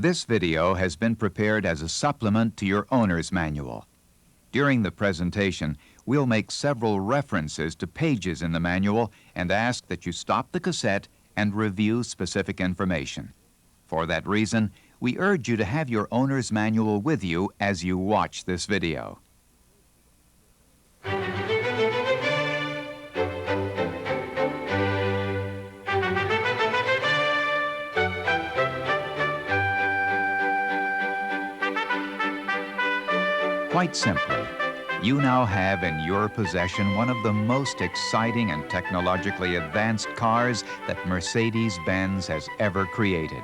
This video has been prepared as a supplement to your owner's manual. During the presentation, we'll make several references to pages in the manual and ask that you stop the cassette and review specific information. For that reason, we urge you to have your owner's manual with you as you watch this video. Quite simply, you now have in your possession one of the most exciting and technologically advanced cars that Mercedes-Benz has ever created.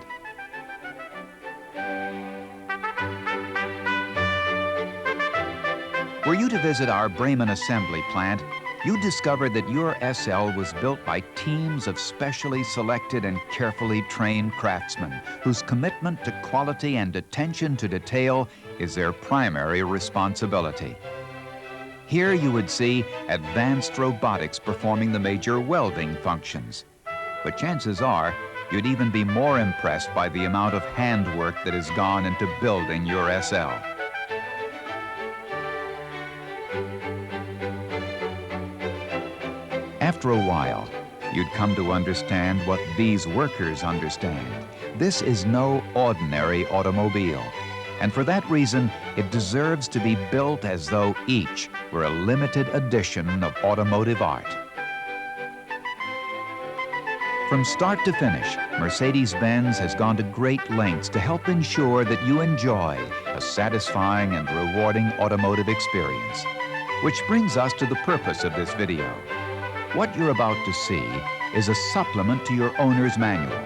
Were you to visit our Bremen assembly plant, you'd discover that your SL was built by teams of specially selected and carefully trained craftsmen whose commitment to quality and attention to detail is their primary responsibility. Here you would see advanced robotics performing the major welding functions. But chances are, you'd even be more impressed by the amount of handwork that has gone into building your SL. After a while, you'd come to understand what these workers understand. This is no ordinary automobile, and for that reason, it deserves to be built as though each were a limited edition of automotive art. From start to finish, Mercedes-Benz has gone to great lengths to help ensure that you enjoy a satisfying and rewarding automotive experience. Which brings us to the purpose of this video. What you're about to see is a supplement to your owner's manual.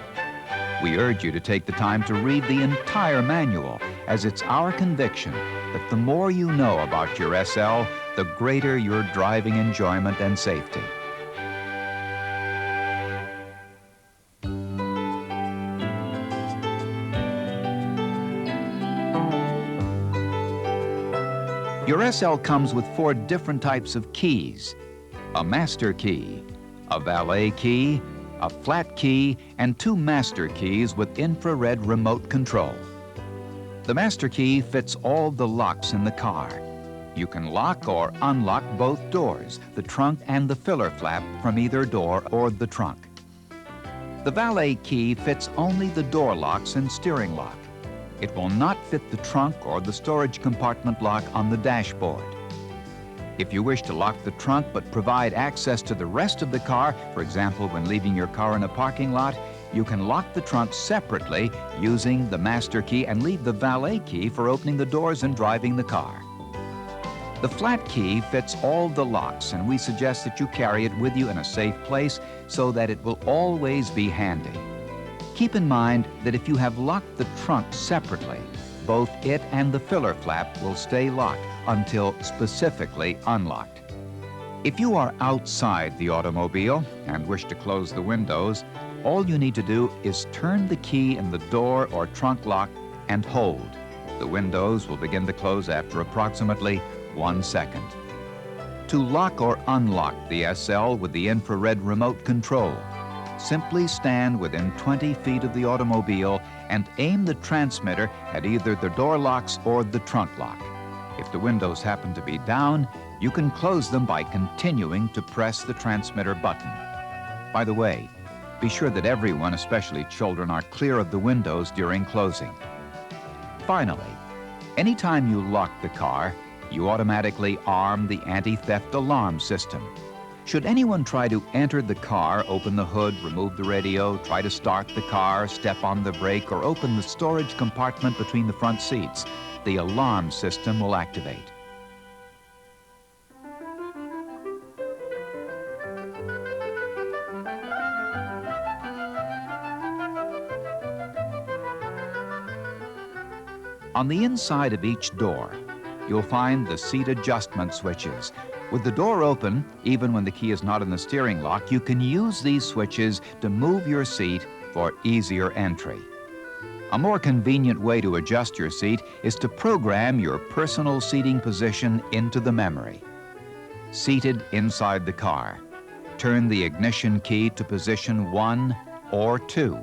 We urge you to take the time to read the entire manual, as it's our conviction that the more you know about your SL, the greater your driving enjoyment and safety. Your SL comes with 4 different types of keys: a master key, a valet key, a flat key, and 2 master keys with infrared remote control. The master key fits all the locks in the car. You can lock or unlock both doors, the trunk and the filler flap from either door or the trunk. The valet key fits only the door locks and steering lock. It will not fit the trunk or the storage compartment lock on the dashboard. If you wish to lock the trunk but provide access to the rest of the car, for example, when leaving your car in a parking lot, you can lock the trunk separately using the master key and leave the valet key for opening the doors and driving the car. The flat key fits all the locks, and we suggest that you carry it with you in a safe place so that it will always be handy. Keep in mind that if you have locked the trunk separately, both it and the filler flap will stay locked until specifically unlocked. If you are outside the automobile and wish to close the windows, all you need to do is turn the key in the door or trunk lock and hold. The windows will begin to close after approximately 1 second. To lock or unlock the SL with the infrared remote control, simply stand within 20 feet of the automobile and aim the transmitter at either the door locks or the trunk lock. If the windows happen to be down, you can close them by continuing to press the transmitter button. By the way, be sure that everyone, especially children, are clear of the windows during closing. Finally, anytime you lock the car, you automatically arm the anti-theft alarm system. Should anyone try to enter the car, open the hood, remove the radio, try to start the car, step on the brake, or open the storage compartment between the front seats, the alarm system will activate. On the inside of each door, you'll find the seat adjustment switches. With the door open, even when the key is not in the steering lock, you can use these switches to move your seat for easier entry. A more convenient way to adjust your seat is to program your personal seating position into the memory. Seated inside the car, turn the ignition key to position 1 or 2.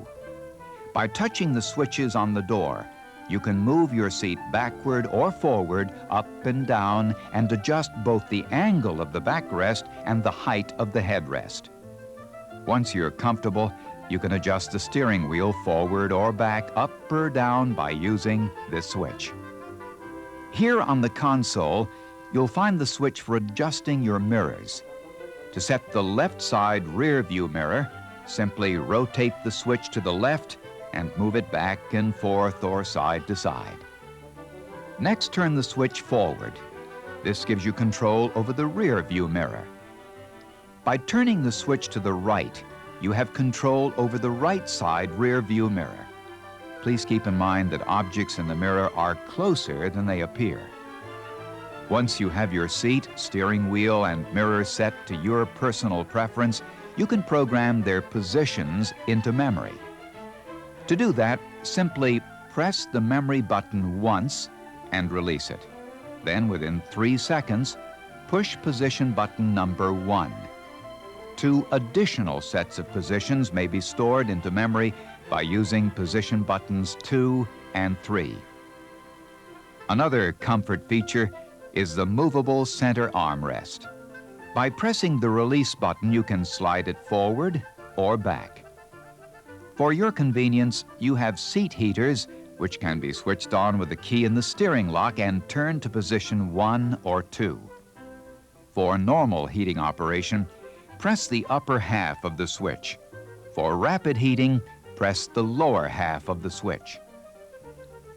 By touching the switches on the door, you can move your seat backward or forward, up and down, and adjust both the angle of the backrest and the height of the headrest. Once you're comfortable, you can adjust the steering wheel forward or back, up or down by using this switch. Here on the console, you'll find the switch for adjusting your mirrors. To set the left side rear view mirror, simply rotate the switch to the left and move it back and forth or side to side. Next, turn the switch forward. This gives you control over the rear view mirror. By turning the switch to the right, you have control over the right side rear view mirror. Please keep in mind that objects in the mirror are closer than they appear. Once you have your seat, steering wheel, and mirror set to your personal preference, you can program their positions into memory. To do that, simply press the memory button once and release it. Then, within 3 seconds, push position button number 1. 2 additional sets of positions may be stored into memory by using position buttons 2 and 3. Another comfort feature is the movable center armrest. By pressing the release button, you can slide it forward or back. For your convenience, you have seat heaters, which can be switched on with the key in the steering lock and turned to position 1 or 2. For normal heating operation, press the upper half of the switch. For rapid heating, press the lower half of the switch.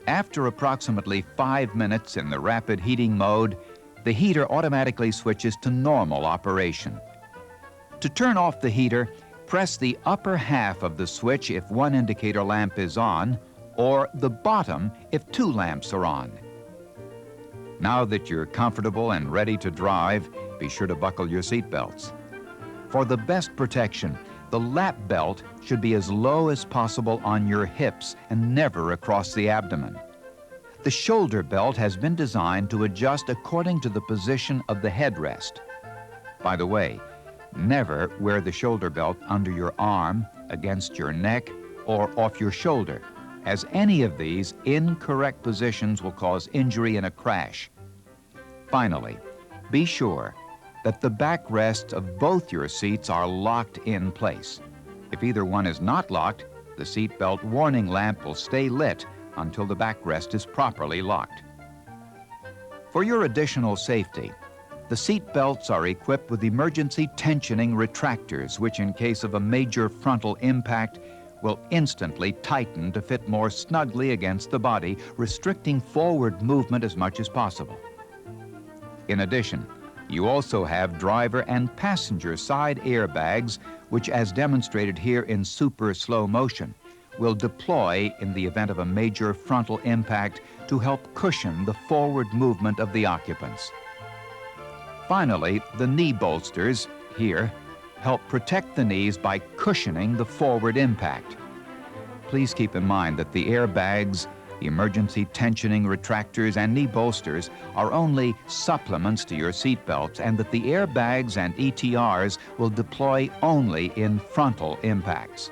After approximately 5 minutes in the rapid heating mode, the heater automatically switches to normal operation. To turn off the heater, press the upper half of the switch if one indicator lamp is on, or the bottom if 2 lamps are on. Now that you're comfortable and ready to drive, be sure to buckle your seat belts. For the best protection, the lap belt should be as low as possible on your hips and never across the abdomen. The shoulder belt has been designed to adjust according to the position of the headrest. By the way, never wear the shoulder belt under your arm, against your neck, or off your shoulder, as any of these incorrect positions will cause injury in a crash. Finally, be sure that the backrests of both your seats are locked in place. If either one is not locked, the seat belt warning lamp will stay lit until the backrest is properly locked. For your additional safety, the seat belts are equipped with emergency tensioning retractors, which in case of a major frontal impact will instantly tighten to fit more snugly against the body, restricting forward movement as much as possible. In addition, you also have driver and passenger side airbags, which, as demonstrated here in super slow motion, will deploy in the event of a major frontal impact to help cushion the forward movement of the occupants. Finally, the knee bolsters, here, help protect the knees by cushioning the forward impact. Please keep in mind that the airbags, the emergency tensioning retractors, and knee bolsters are only supplements to your seat belts, and that the airbags and ETRs will deploy only in frontal impacts.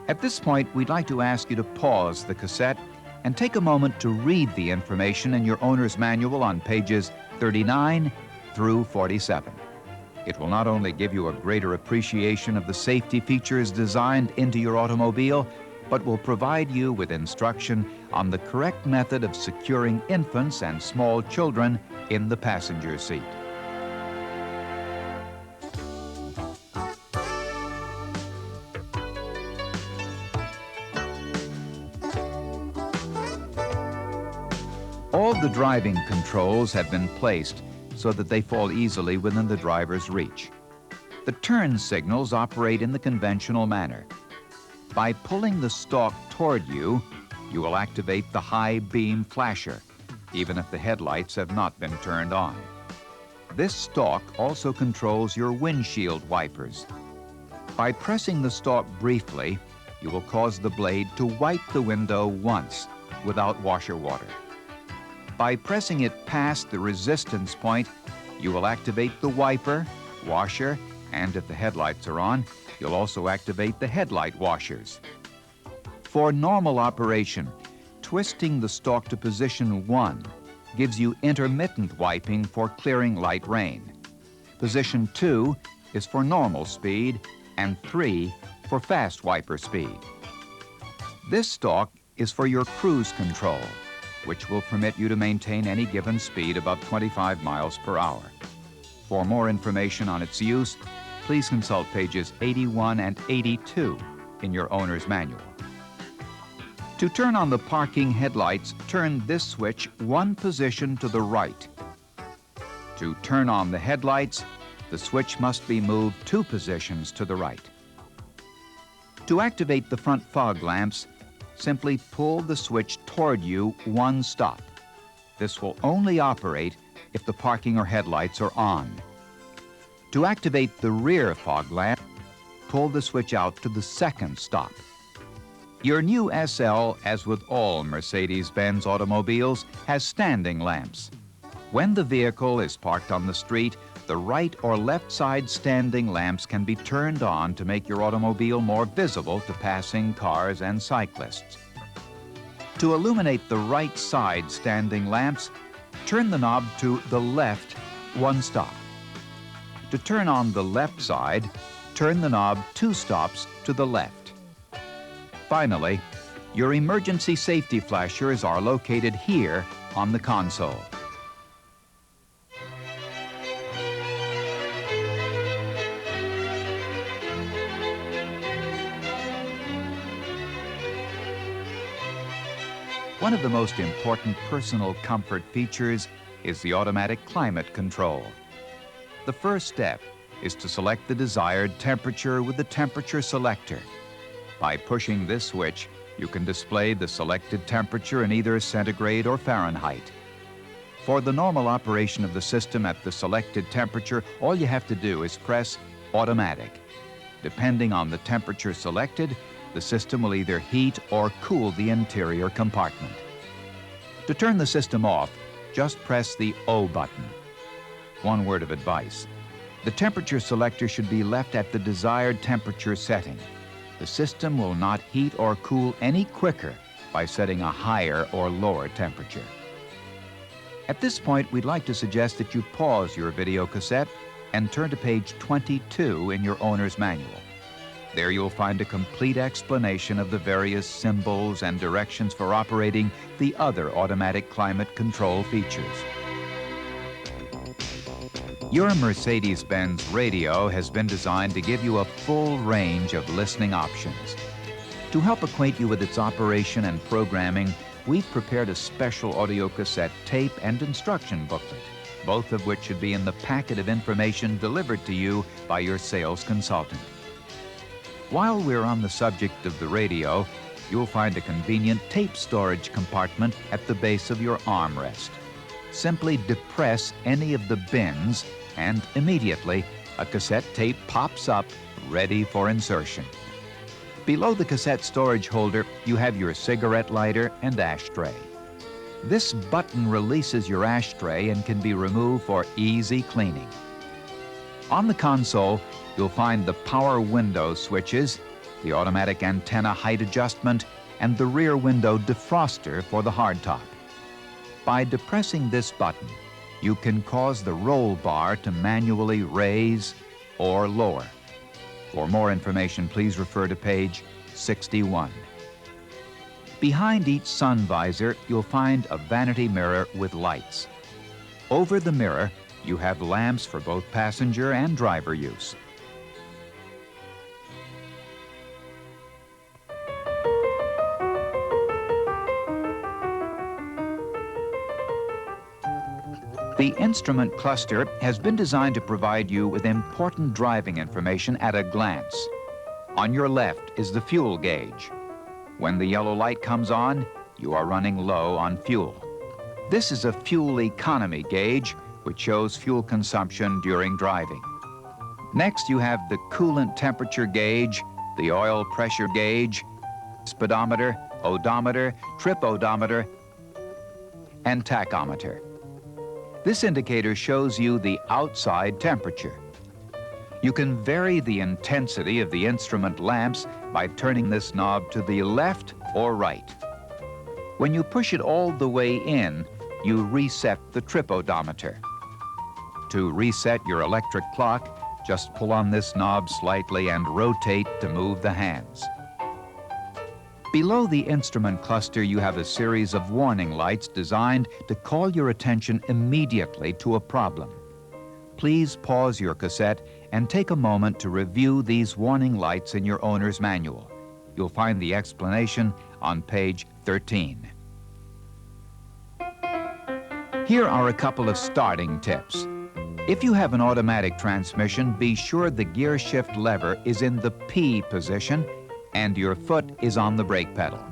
At this point, we'd like to ask you to pause the cassette and take a moment to read the information in your owner's manual on pages 39 through 47. It will not only give you a greater appreciation of the safety features designed into your automobile, but will provide you with instruction on the correct method of securing infants and small children in the passenger seat. All the driving controls have been placed so that they fall easily within the driver's reach. The turn signals operate in the conventional manner. By pulling the stalk toward you, you will activate the high beam flasher, even if the headlights have not been turned on. This stalk also controls your windshield wipers. By pressing the stalk briefly, you will cause the blade to wipe the window once without washer water. By pressing it past the resistance point, you will activate the wiper, washer, and if the headlights are on, you'll also activate the headlight washers. For normal operation, Twisting the stalk to position 1 gives you intermittent wiping for clearing light rain. Position 2 is for normal speed, and 3 for fast wiper speed. This stalk is for your cruise control, which will permit you to maintain any given speed above 25 miles per hour. For more information on its use, please consult pages 81 and 82 in your owner's manual. To turn on the parking headlights, turn this switch 1 position to the right. To turn on the headlights, the switch must be moved 2 positions to the right. To activate the front fog lamps, simply pull the switch toward you 1 stop. This will only operate if the parking or headlights are on. To activate the rear fog lamp, pull the switch out to the 2nd stop. Your new SL, as with all Mercedes-Benz automobiles, has standing lamps. When the vehicle is parked on the street, the right or left side standing lamps can be turned on to make your automobile more visible to passing cars and cyclists. To illuminate the right side standing lamps, turn the knob to the left 1 stop. To turn on the left side, turn the knob 2 stops to the left. Finally, your emergency safety flashers are located here on the console. One of the most important personal comfort features is the automatic climate control. The first step is to select the desired temperature with the temperature selector. By pushing this switch, you can display the selected temperature in either centigrade or Fahrenheit. For the normal operation of the system at the selected temperature, all you have to do is press Automatic. Depending on the temperature selected, the system will either heat or cool the interior compartment. To turn the system off, just press the O button. One word of advice. The temperature selector should be left at the desired temperature setting. The system will not heat or cool any quicker by setting a higher or lower temperature. At this point, we'd like to suggest that you pause your video cassette and turn to page 22 in your owner's manual. There you'll find a complete explanation of the various symbols and directions for operating the other automatic climate control features. Your Mercedes-Benz radio has been designed to give you a full range of listening options. To help acquaint you with its operation and programming, we've prepared a special audio cassette tape and instruction booklet, both of which should be in the packet of information delivered to you by your sales consultant. While we're on the subject of the radio, you'll find a convenient tape storage compartment at the base of your armrest. Simply depress any of the bins and immediately a cassette tape pops up ready for insertion. Below the cassette storage holder, you have your cigarette lighter and ashtray. This button releases your ashtray and can be removed for easy cleaning. On the console, you'll find the power window switches, the automatic antenna height adjustment, and the rear window defroster for the hardtop. By depressing this button, you can cause the roll bar to manually raise or lower. For more information, please refer to page 61. Behind each sun visor, you'll find a vanity mirror with lights. Over the mirror, you have lamps for both passenger and driver use. The instrument cluster has been designed to provide you with important driving information at a glance. On your left is the fuel gauge. When the yellow light comes on, you are running low on fuel. This is a fuel economy gauge, which shows fuel consumption during driving. Next, you have the coolant temperature gauge, the oil pressure gauge, speedometer, odometer, trip odometer, and tachometer. This indicator shows you the outside temperature. You can vary the intensity of the instrument lamps by turning this knob to the left or right. When you push it all the way in, you reset the trip odometer. To reset your electric clock, just pull on this knob slightly and rotate to move the hands. Below the instrument cluster, you have a series of warning lights designed to call your attention immediately to a problem. Please pause your cassette and take a moment to review these warning lights in your owner's manual. You'll find the explanation on page 13. Here are a couple of starting tips. If you have an automatic transmission, be sure the gear shift lever is in the P position and your foot is on the brake pedal.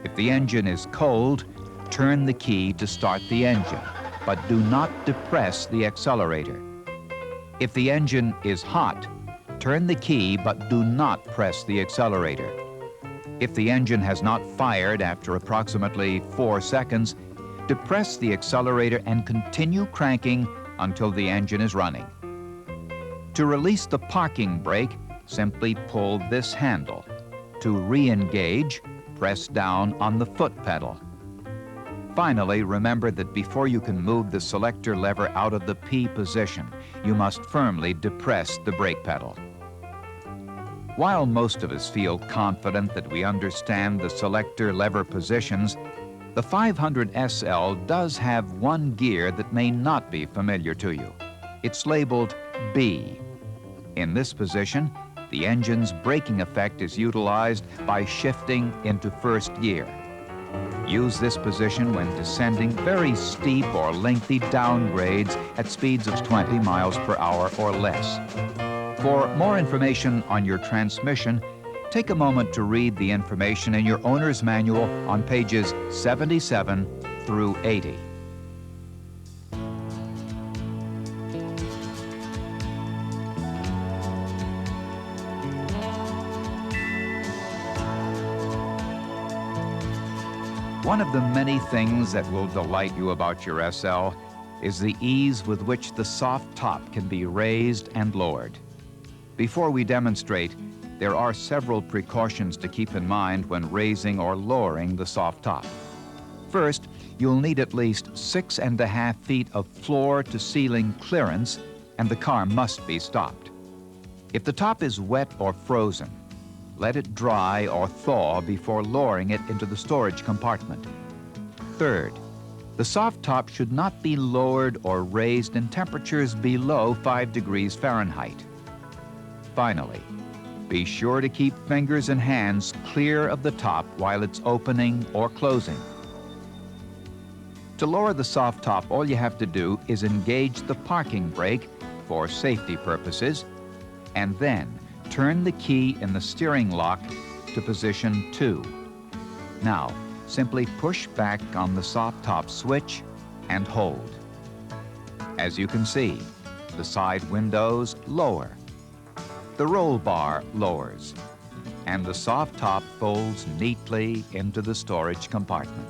If the engine is cold, turn the key to start the engine, but do not depress the accelerator. If the engine is hot, turn the key but do not press the accelerator. If the engine has not fired after approximately 4 seconds, depress the accelerator and continue cranking until the engine is running. To release the parking brake, simply pull this handle. To re-engage, press down on the foot pedal. Finally, remember that before you can move the selector lever out of the P position, you must firmly depress the brake pedal. While most of us feel confident that we understand the selector lever positions, the 500 SL does have one gear that may not be familiar to you. It's labeled B. In this position, the engine's braking effect is utilized by shifting into first gear. Use this position when descending very steep or lengthy downgrades at speeds of 20 miles per hour or less. For more information on your transmission, take a moment to read the information in your owner's manual on pages 77 through 80. One of the many things that will delight you about your SL is the ease with which the soft top can be raised and lowered. Before we demonstrate, there are several precautions to keep in mind when raising or lowering the soft top. First, you'll need at least 6.5 feet of floor-to-ceiling clearance, and the car must be stopped. If the top is wet or frozen, let it dry or thaw before lowering it into the storage compartment. Third, the soft top should not be lowered or raised in temperatures below 5 degrees Fahrenheit. Finally, be sure to keep fingers and hands clear of the top while it's opening or closing. To lower the soft top, all you have to do is engage the parking brake for safety purposes, and then turn the key in the steering lock to position 2. Now, simply push back on the soft top switch and hold. As you can see, the side windows lower, the roll bar lowers, and the soft top folds neatly into the storage compartment.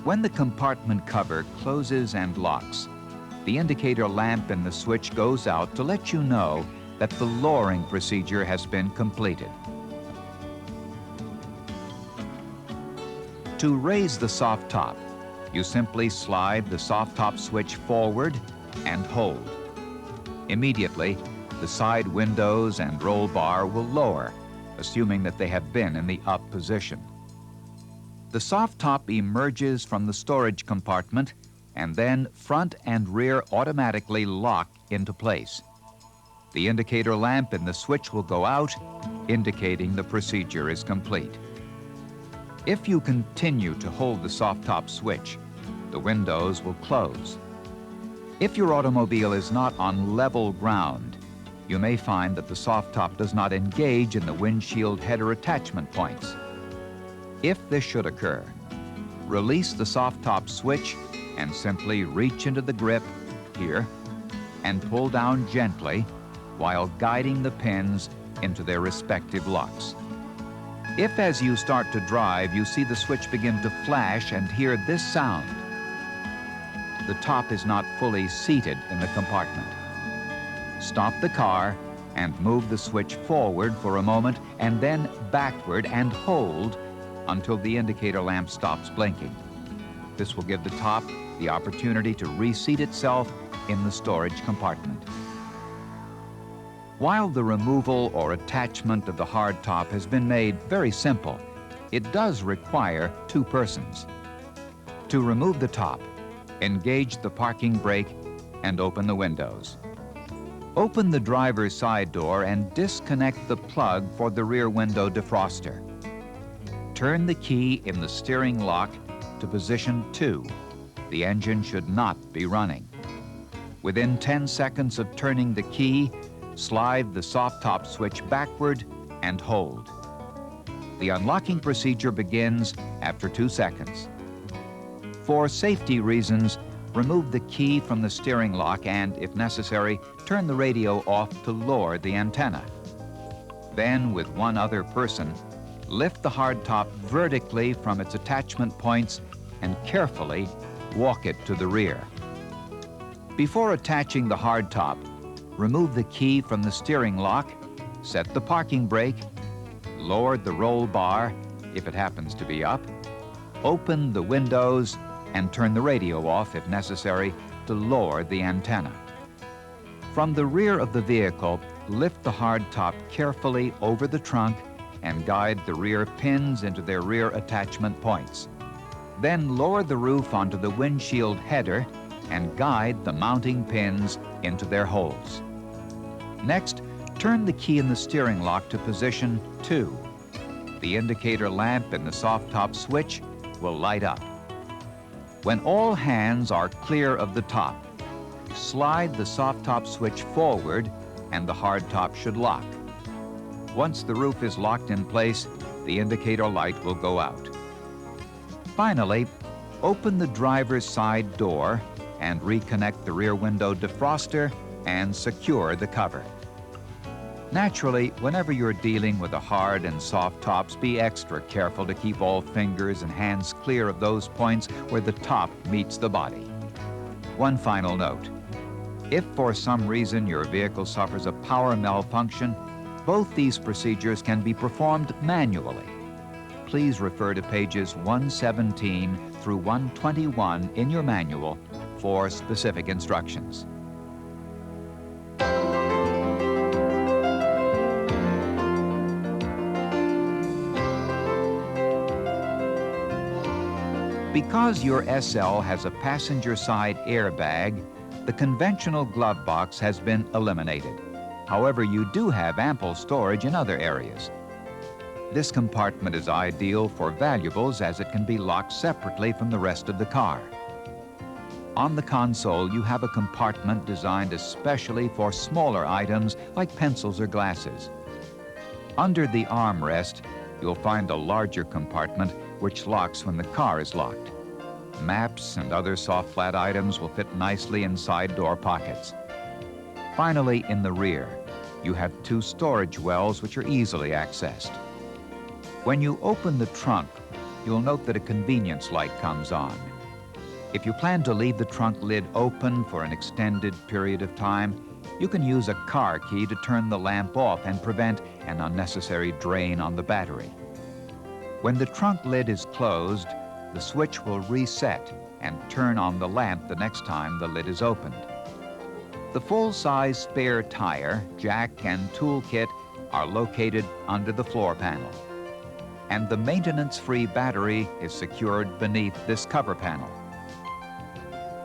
When the compartment cover closes and locks, the indicator lamp in the switch goes out to let you know that the lowering procedure has been completed. To raise the soft top, you simply slide the soft top switch forward and hold. Immediately, the side windows and roll bar will lower, assuming that they have been in the up position. The soft top emerges from the storage compartment, and then front and rear automatically lock into place. The indicator lamp in the switch will go out, indicating the procedure is complete. If you continue to hold the soft top switch, the windows will close. If your automobile is not on level ground, you may find that the soft top does not engage in the windshield header attachment points. If this should occur, release the soft top switch and simply reach into the grip here and pull down gently while guiding the pins into their respective locks. If as you start to drive, you see the switch begin to flash and hear this sound, the top is not fully seated in the compartment. Stop the car and move the switch forward for a moment and then backward and hold until the indicator lamp stops blinking. This will give the top the opportunity to reseat itself in the storage compartment. While the removal or attachment of the hardtop has been made very simple, it does require two persons. To remove the top, engage the parking brake and open the windows. Open the driver's side door and disconnect the plug for the rear window defroster. Turn the key in the steering lock to position 2. The engine should not be running. Within 10 seconds of turning the key, slide the soft top switch backward and hold. The unlocking procedure begins after 2 seconds. For safety reasons, remove the key from the steering lock and, if necessary, turn the radio off to lower the antenna. Then, with one other person, lift the hardtop vertically from its attachment points and carefully walk it to the rear. Before attaching the hardtop, remove the key from the steering lock, set the parking brake, lower the roll bar if it happens to be up, open the windows, and turn the radio off if necessary to lower the antenna. From the rear of the vehicle, lift the hardtop carefully over the trunk and guide the rear pins into their rear attachment points. Then lower the roof onto the windshield header and guide the mounting pins into their holes. Next, turn the key in the steering lock to position 2. The indicator lamp in the soft top switch will light up. When all hands are clear of the top, slide the soft top switch forward and the hardtop should lock. Once the roof is locked in place, the indicator light will go out. Finally, open the driver's side door and reconnect the rear window defroster and secure the cover. Naturally, whenever you're dealing with the hard and soft tops, be extra careful to keep all fingers and hands clear of those points where the top meets the body. One final note. If for some reason your vehicle suffers a power malfunction, both these procedures can be performed manually. Please refer to pages 117 through 121 in your manual for specific instructions. Because your SL has a passenger side airbag, the conventional glove box has been eliminated. However, you do have ample storage in other areas. This compartment is ideal for valuables as it can be locked separately from the rest of the car. On the console, you have a compartment designed especially for smaller items like pencils or glasses. Under the armrest, you'll find a larger compartment which locks when the car is locked. Maps and other soft flat items will fit nicely in side door pockets. Finally, in the rear, you have 2 storage wells which are easily accessed. When you open the trunk, you'll note that a convenience light comes on. If you plan to leave the trunk lid open for an extended period of time, you can use a car key to turn the lamp off and prevent an unnecessary drain on the battery. When the trunk lid is closed, the switch will reset and turn on the lamp the next time the lid is opened. The full-size spare tire, jack, and tool kit are located under the floor panel, and the maintenance-free battery is secured beneath this cover panel.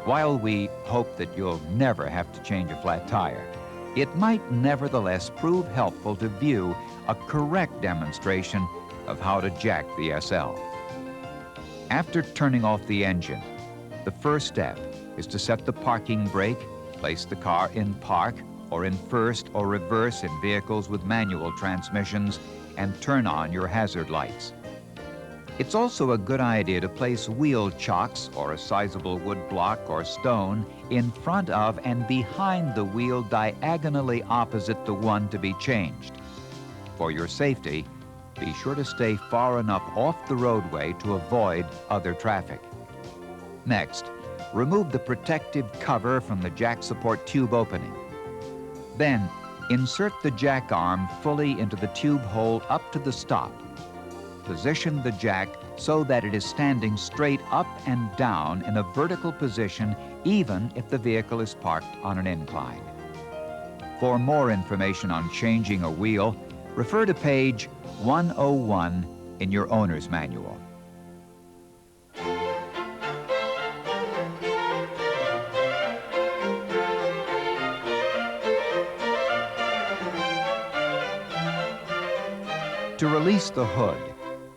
While we hope that you'll never have to change a flat tire, it might nevertheless prove helpful to view a correct demonstration of how to jack the SL. After turning off the engine, the first step is to set the parking brake, place the car in park or in first or reverse in vehicles with manual transmissions, and turn on your hazard lights. It's also a good idea to place wheel chocks or a sizable wood block or stone in front of and behind the wheel diagonally opposite the one to be changed. For your safety, be sure to stay far enough off the roadway to avoid other traffic. Next, remove the protective cover from the jack support tube opening. Then, Insert the jack arm fully into the tube hole up to the stop. Position the jack so that it is standing straight up and down in a vertical position, even if the vehicle is parked on an incline. For more information on changing a wheel, refer to page 101 in your owner's manual. To release the hood,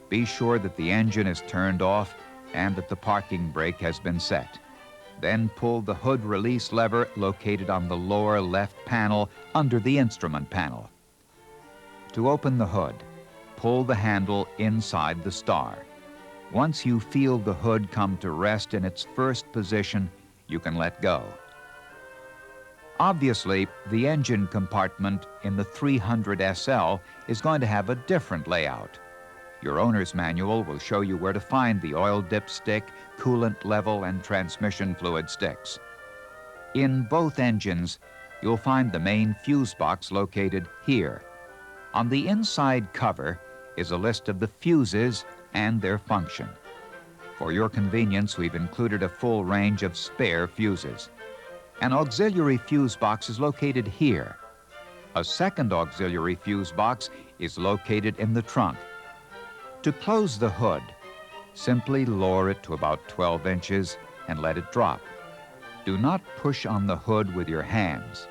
be sure that the engine is turned off and that the parking brake has been set. Then pull the hood release lever located on the lower left panel under the instrument panel. To open the hood, pull the handle inside the star. Once you feel the hood come to rest in its first position, you can let go. Obviously, the engine compartment in the 300 SL is going to have a different layout. Your owner's manual will show you where to find the oil dipstick, coolant level, and transmission fluid sticks. In both engines, you'll find the main fuse box located here. On the inside cover is a list of the fuses and their function. For your convenience, we've included a full range of spare fuses. An auxiliary fuse box is located here. A second auxiliary fuse box is located in the trunk. To close the hood, simply lower it to about 12 inches and let it drop. Do not push on the hood with your hands.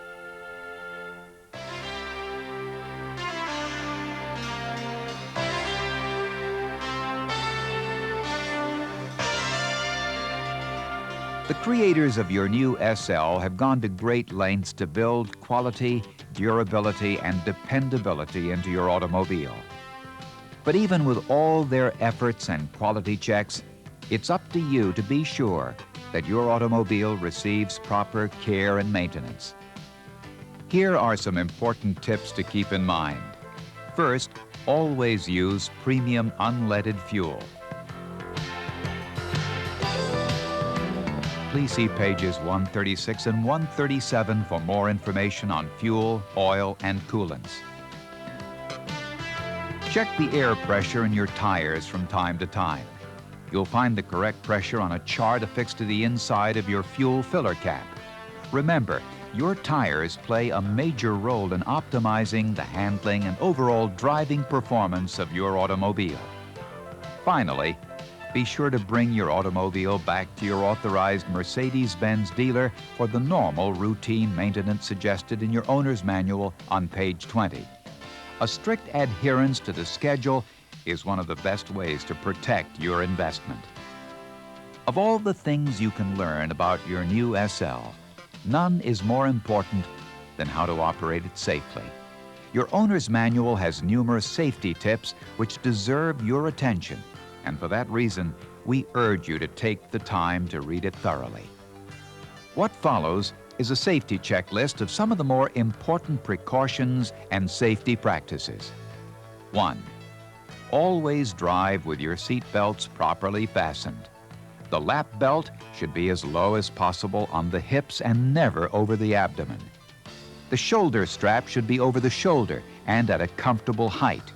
The creators of your new SL have gone to great lengths to build quality, durability, and dependability into your automobile. But even with all their efforts and quality checks, it's up to you to be sure that your automobile receives proper care and maintenance. Here are some important tips to keep in mind. First, always use premium unleaded fuel. Please see pages 136 and 137 for more information on fuel, oil, and coolants. Check the air pressure in your tires from time to time. You'll find the correct pressure on a chart affixed to the inside of your fuel filler cap. Remember, your tires play a major role in optimizing the handling and overall driving performance of your automobile. Finally, be sure to bring your automobile back to your authorized Mercedes-Benz dealer for the normal routine maintenance suggested in your owner's manual on page 20. A strict adherence to the schedule is one of the best ways to protect your investment. Of all the things you can learn about your new SL, none is more important than how to operate it safely. Your owner's manual has numerous safety tips which deserve your attention, and for that reason, we urge you to take the time to read it thoroughly. What follows is a safety checklist of some of the more important precautions and safety practices. 1. Always drive with your seat belts properly fastened. The lap belt should be as low as possible on the hips and never over the abdomen. The shoulder strap should be over the shoulder and at a comfortable height.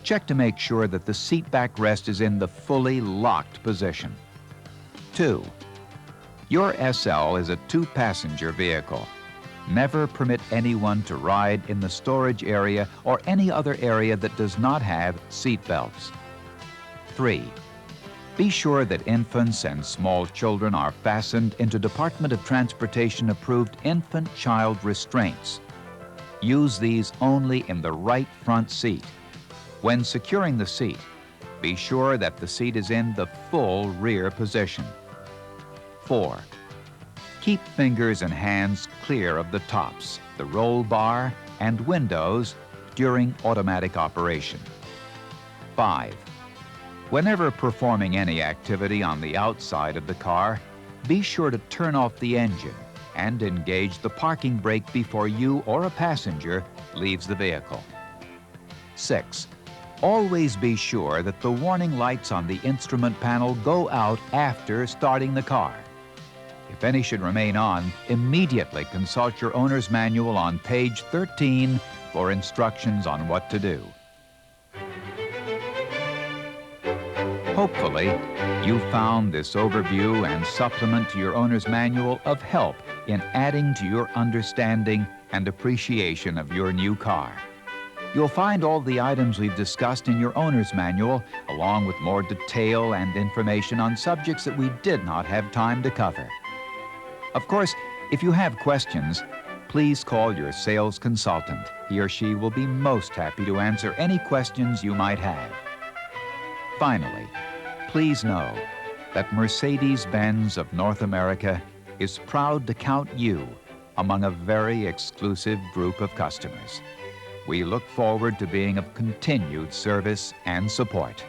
Check to make sure that the seat backrest is in the fully locked position. 2. Your SL is a 2-passenger vehicle. Never permit anyone to ride in the storage area or any other area that does not have seat belts. 3. Be sure that infants and small children are fastened into Department of Transportation approved infant-child restraints. Use these only in the right front seat. When securing the seat, be sure that the seat is in the full rear position. 4. Keep fingers and hands clear of the tops, the roll bar, and windows during automatic operation. 5. Whenever performing any activity on the outside of the car, be sure to turn off the engine and engage the parking brake before you or a passenger leaves the vehicle. 6. Always be sure that the warning lights on the instrument panel go out after starting the car. If any should remain on, immediately consult your owner's manual on page 13 for instructions on what to do. Hopefully, you found this overview and supplement to your owner's manual of help in adding to your understanding and appreciation of your new car. You'll find all the items we've discussed in your owner's manual, along with more detail and information on subjects that we did not have time to cover. Of course, if you have questions, please call your sales consultant. He or she will be most happy to answer any questions you might have. Finally, please know that Mercedes-Benz of North America is proud to count you among a very exclusive group of customers. We look forward to being of continued service and support.